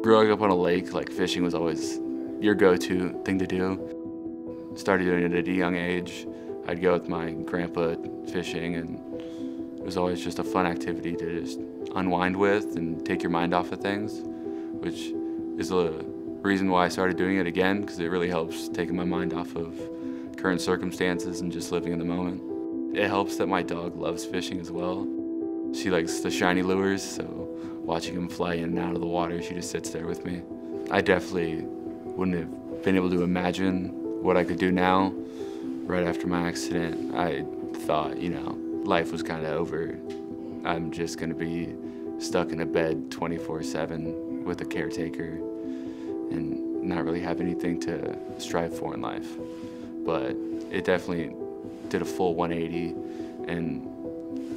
Growing up on a lake, like fishing was always your go-to thing to do. Started doing it at a young age. I'd go with my grandpa fishing, and it was always just a fun activity to just unwind with and take your mind off of things, which is a reason why I started doing it again, because it really helps taking my mind off of current circumstances and just living in the moment. It helps that my dog loves fishing as well. She likes the shiny lures, so watching him fly in and out of the water, she just sits there with me. I definitely wouldn't have been able to imagine what I could do now. Right after my accident, I thought, you know, life was kind of over. I'm just gonna be stuck in a bed 24/7 with a caretaker and not really have anything to strive for in life. But it definitely did a full 180 and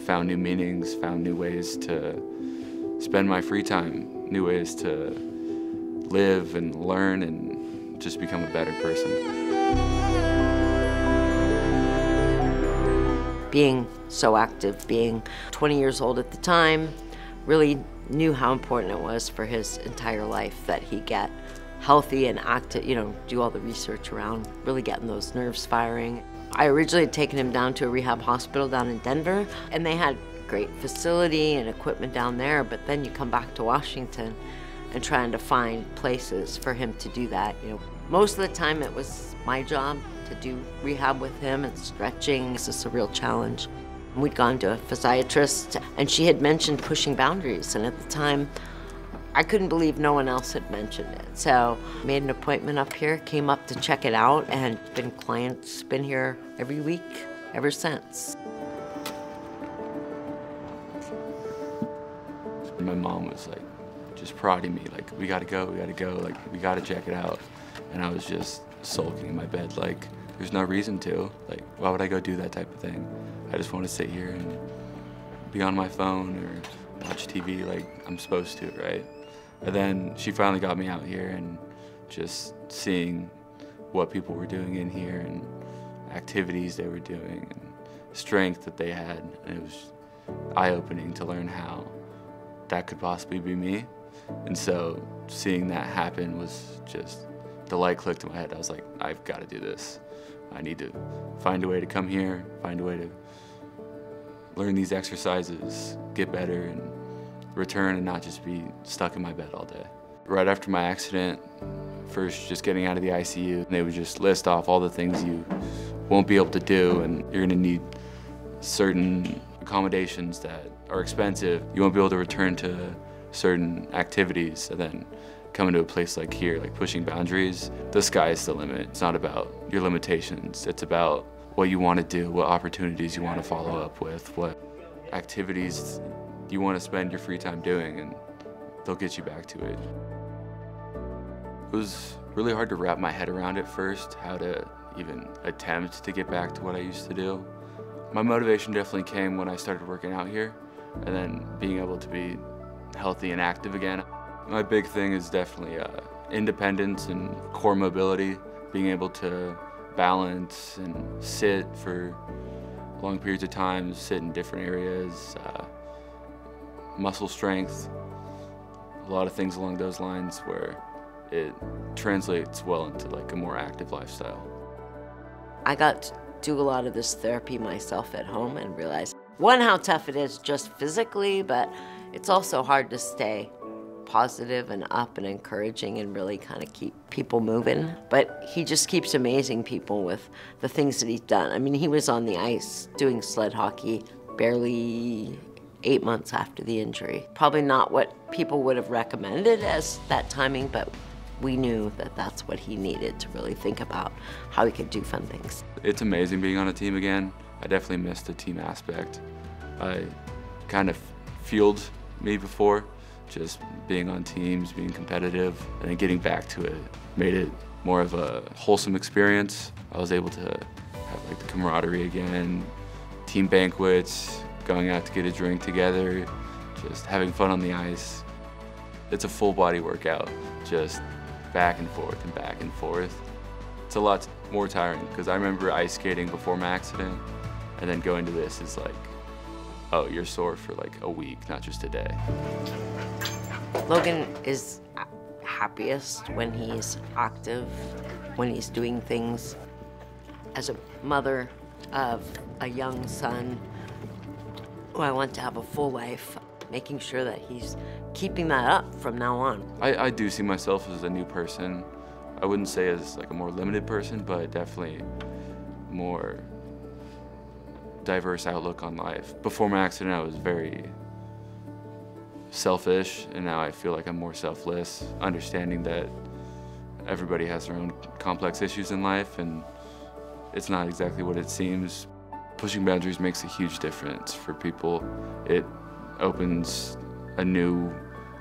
found new meanings, found new ways to spend my free time, new ways to live and learn and just become a better person. Being so active, being 20 years old at the time, really knew how important it was for his entire life that he get healthy and active, you know, do all the research around really getting those nerves firing. I originally had taken him down to a rehab hospital down in Denver, and they had great facility and equipment down there, but then you come back to Washington and trying to find places for him to do that. You know, most of the time it was my job to do rehab with him and stretching. This is a real challenge. We'd gone to a physiatrist, and she had mentioned pushing boundaries, and at the time, I couldn't believe no one else had mentioned it. So I made an appointment up here, came up to check it out, and clients been here every week ever since. My mom was like, just prodding me, like, we gotta go, like, we gotta check it out. And I was just sulking in my bed, like, there's no reason to. Like, why would I go do that type of thing? I just want to sit here and be on my phone or watch TV like I'm supposed to, right? And then she finally got me out here, and just seeing what people were doing in here and activities they were doing and strength that they had, and it was eye-opening to learn how that could possibly be me. And so seeing that happen was just, the light clicked in my head. I was like, I've got to do this. I need to find a way to come here, find a way to learn these exercises, get better, and return and not just be stuck in my bed all day. Right after my accident, first just getting out of the ICU, they would just list off all the things you won't be able to do, and you're gonna need certain accommodations that are expensive. You won't be able to return to certain activities, and then coming to a place like here, like pushing boundaries, the sky is the limit. It's not about your limitations. It's about what you want to do, what opportunities you want to follow up with, what activities you want to spend your free time doing, and they'll get you back to it. It was really hard to wrap my head around at first, how to even attempt to get back to what I used to do. My motivation definitely came when I started working out here, and then being able to be healthy and active again. My big thing is definitely independence and core mobility, being able to balance and sit for long periods of time, sit in different areas, muscle strength, a lot of things along those lines where it translates well into like a more active lifestyle. I got to do a lot of this therapy myself at home and realized, one, how tough it is just physically, but it's also hard to stay positive and up and encouraging and really kind of keep people moving. But he just keeps amazing people with the things that he's done. I mean, he was on the ice doing sled hockey barely 8 months after the injury. Probably not what people would have recommended as that timing, but we knew that that's what he needed to really think about how he could do fun things. It's amazing being on a team again. I definitely missed the team aspect. I kind of fueled me before, just being on teams, being competitive, and then getting back to it made it more of a wholesome experience. I was able to have like the camaraderie again, team banquets, going out to get a drink together, just having fun on the ice. It's a full body workout, just back and forth and back and forth. It's a lot more tiring because I remember ice skating before my accident, and then going to this is like, oh, you're sore for like a week, not just a day. Logan is happiest when he's active, when he's doing things. As a mother of a young son who I want to have a full life, making sure that he's keeping that up from now on. I do see myself as a new person. I wouldn't say as like a more limited person, but definitely more diverse outlook on life. Before my accident, I was very selfish, and now I feel like I'm more selfless, understanding that everybody has their own complex issues in life, and it's not exactly what it seems. Pushing boundaries makes a huge difference for people. It opens a new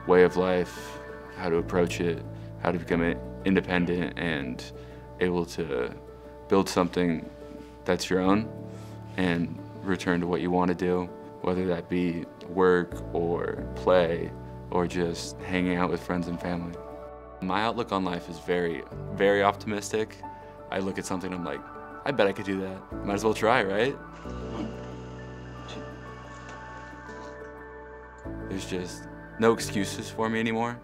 way of life, how to approach it, how to become independent and able to build something that's your own and return to what you want to do, whether that be work or play or just hanging out with friends and family. My outlook on life is very, very optimistic. I look at something and I'm like, I bet I could do that. Might as well try, right? There's just no excuses for me anymore.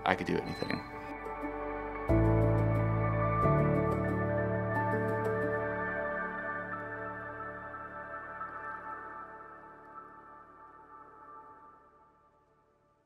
I could do anything.